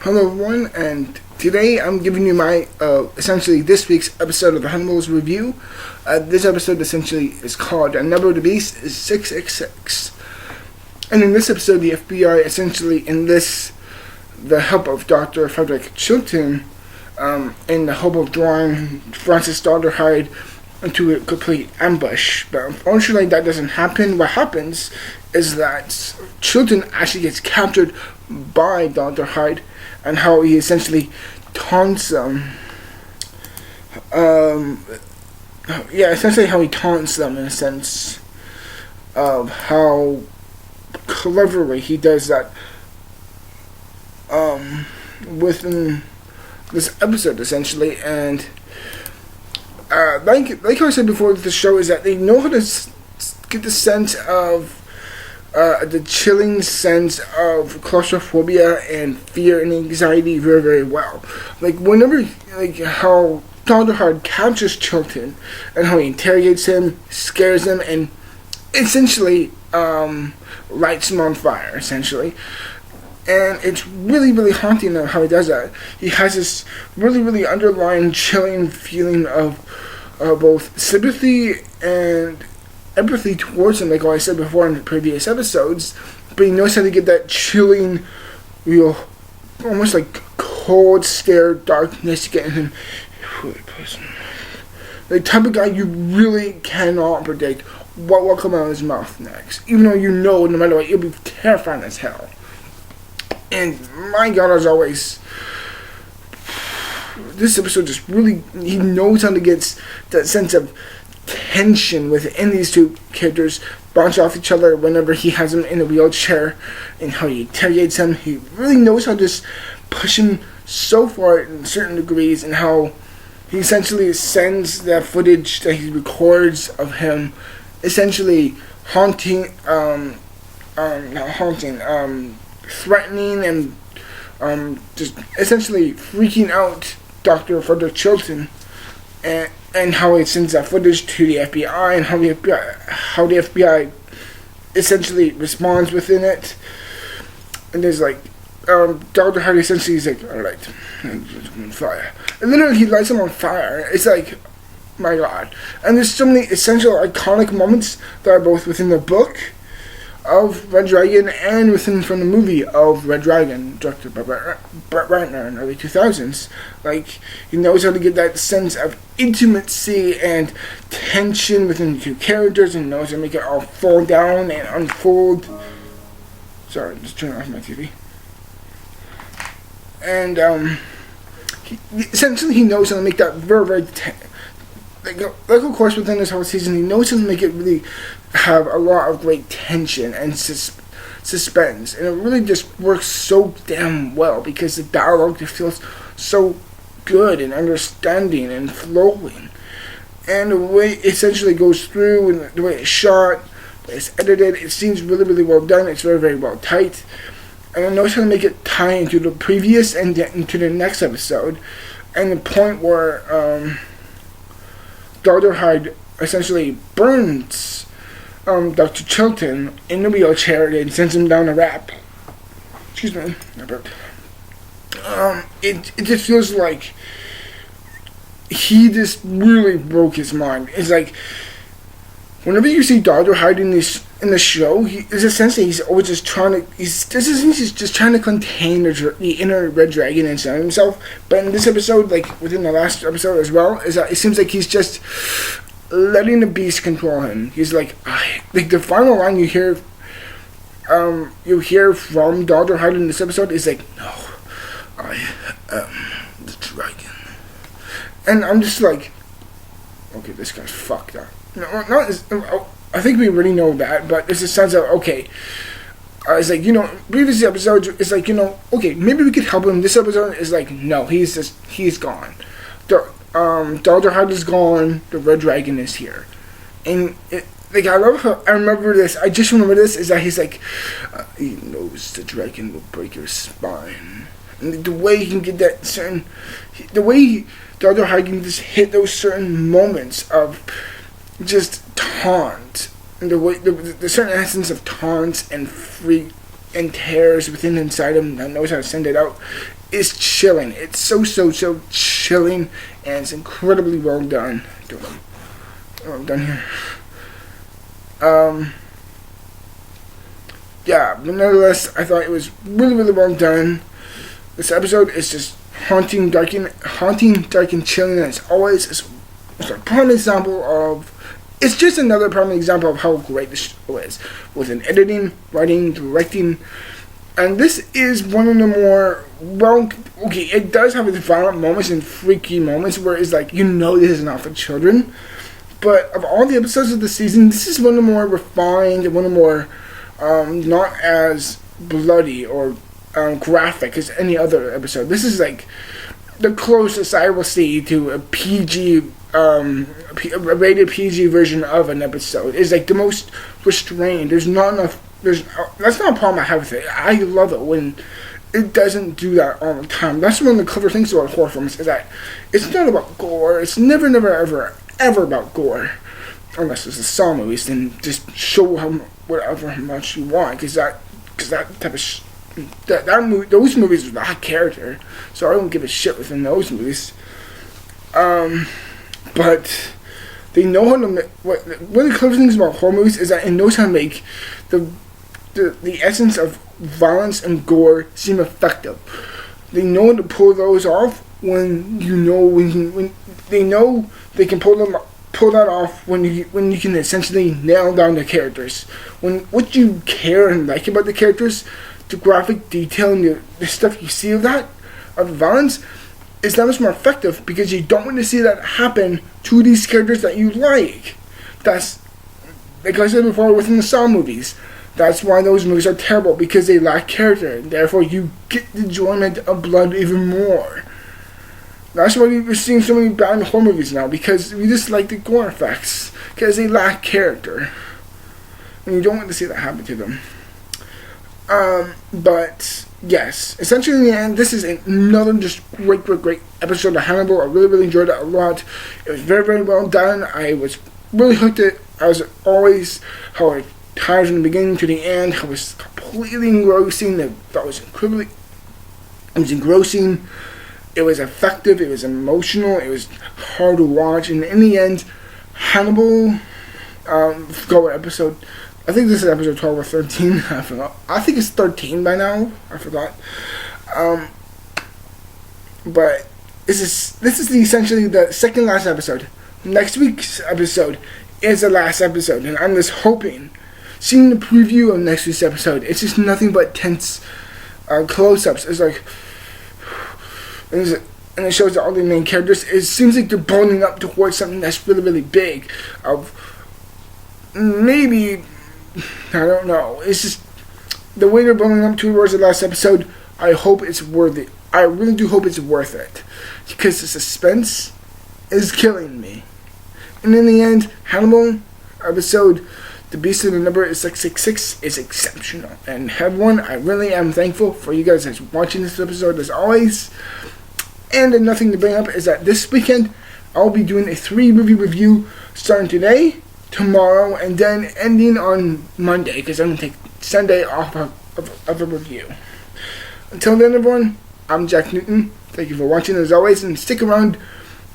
Hello everyone, and today I'm giving you my, essentially this week's episode of the Hannibal's review. This episode essentially is called "A Number of the Beast is 666. And in this episode, the FBI essentially enlists the help of Dr. Frederick Chilton, in the hope of drawing Francis Hyde into a complete ambush. But unfortunately that doesn't happen. What happens is that Chilton actually gets captured by Dr. Hyde, and how he essentially taunts them. Essentially how he taunts them in a sense of how cleverly he does that within this episode, essentially. And like I said before, the show is that they know how to get the sense of the chilling sense of claustrophobia and fear and anxiety very, very well. Like whenever, like how Dr. Hyde captures Chilton and how he interrogates him, scares him, and essentially lights him on fire, essentially. And it's really, really haunting how he does that. He has this really, really underlying chilling feeling of both sympathy and empathy towards him, like I said before in the previous episodes, but he knows how to get that chilling, real, almost like cold stare darkness to get in him. The type of guy you really cannot predict what will come out of his mouth next, even though you know no matter what, you'll be terrifying as hell. And my God, as always, this episode just really, he knows how to get that sense of tension within these two characters bounce off each other whenever he has him in a wheelchair, and how he interrogates him. He really knows how to just push him so far in certain degrees, and how he essentially sends that footage that he records of him essentially threatening and just essentially freaking out Dr. Frederick Chilton, and how it sends that footage to the FBI, and how the FBI essentially responds within it. And there's like, Dr. Hyde essentially is like, alright, on fire. And literally he lights him on fire. It's like, my God. And there's so many essential iconic moments that are both within the book of Red Dragon and from the movie of Red Dragon, directed by Brett Ratner in the early 2000s. Like, he knows how to get that sense of intimacy and tension within the two characters, and knows how to make it all fall down and unfold. Sorry, just turn off my TV. And essentially he knows how to make that very, very like of course within this whole season, he knows how to make it really have a lot of great tension and suspense, and it really just works so damn well because the dialogue just feels so good and understanding and flowing, and the way it essentially goes through, and the way it's shot, the way it's edited, it seems really, really well done. It's very, very well tight, and it knows how to make it tie into the previous and into the next episode, and the point where Dr. Hyde essentially burns Dr. Chilton in the wheelchair and sends him down a ramp. Excuse me, I burped. It just feels like he just really broke his mind. It's like, whenever you see Dr. Hyde in the show, he's essentially, he's always just trying to, he's just trying to contain the inner Red Dragon inside himself. But in this episode, like within the last episode as well, is that it seems like he's just letting the beast control him. He's like the final line you hear from Dr. Hyde in this episode is like, "No, I am the dragon." And I'm just like, okay, this guy's fucked up. No, I think we already know that, but it's a sense of, okay, it's like, previous episodes, it's like, okay, maybe we could help him. This episode is like, no, he's gone. Dr. Hyde is gone, the Red Dragon is here. And I remember this, I just remember this, is that he's like, he knows the dragon will break your spine. And the way he can get that certain, Dr. Hyde can just hit those certain moments of just taunt, and the way the certain essence of taunts and and tears within inside him that knows how to send it out is chilling. It's so chilling, and it's incredibly well done. Don't know what I'm done here. Yeah, but nonetheless, I thought it was really well done. This episode is just haunting, dark, and chilling as always. It's a prime example of. It's just another prime example of how great the show is, with an editing, writing, directing, and this is one of the more okay. It does have its violent moments and freaky moments where it's like this is not for children, but of all the episodes of the season, this is one of the more refined, one of the more not as bloody or graphic as any other episode. This is like the closest I will see to a PG, a rated PG version of an episode. It's like the most restrained. There's not enough. That's not a problem I have with it. I love it when it doesn't do that all the time. That's one of the clever things about horror films is that it's not about gore. It's never, ever about gore. Unless it's a Saw movies, then just show whatever much you want, because that type of those movies are about character, so I don't give a shit within those movies. But they know how to make, one of the clever things about horror movies is that it knows how to make the essence of violence and gore seem effective. They know how to pull those off when they know they can pull that off when you can essentially nail down the characters. When what you care and like about the characters, the graphic detail and the stuff you see of the violence is that much more effective, because you don't want to see that happen to these characters that you like. That's, like I said before, within the Saw movies. That's why those movies are terrible, because they lack character, and therefore you get the enjoyment of blood even more. That's why we're seeing so many bad horror movies now, because we just like the gore effects, because they lack character. And you don't want to see that happen to them. But, yes, essentially in the end, this is another just great episode of Hannibal. I really enjoyed it a lot. It was very well done. I was really hooked it, as always, how it ties from the beginning to the end, how it was completely engrossing. That was engrossing. It was effective, it was emotional, it was hard to watch, and in the end, Hannibal, forgot what episode, I think this is episode 12 or 13, I forgot. I think it's 13 by now, I forgot. But this is essentially the second last episode. Next week's episode is the last episode, and I'm just hoping, seeing the preview of next week's episode, it's just nothing but tense close-ups. It's like, and it shows that all the main characters, it seems like they're building up towards something that's really big. Of maybe, I don't know. It's just the way they're building up towards the last episode. I hope it's worth it. I really do hope it's worth it, because the suspense is killing me. And in the end, Hannibal episode, The Beast of the Number is 666, is exceptional. And everyone, I really am thankful for you guys that's watching this episode as always. And another thing to bring up is that this weekend, I'll be doing a 3-movie review starting today, tomorrow, and then ending on Monday, because I'm going to take Sunday off of a review. Until then, everyone, I'm Jack Newton. Thank you for watching as always, and stick around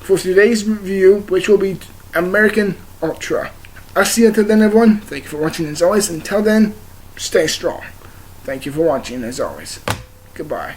for today's review, which will be American Ultra. I'll see you until then, everyone. Thank you for watching as always. Until then, stay strong. Thank you for watching as always. Goodbye.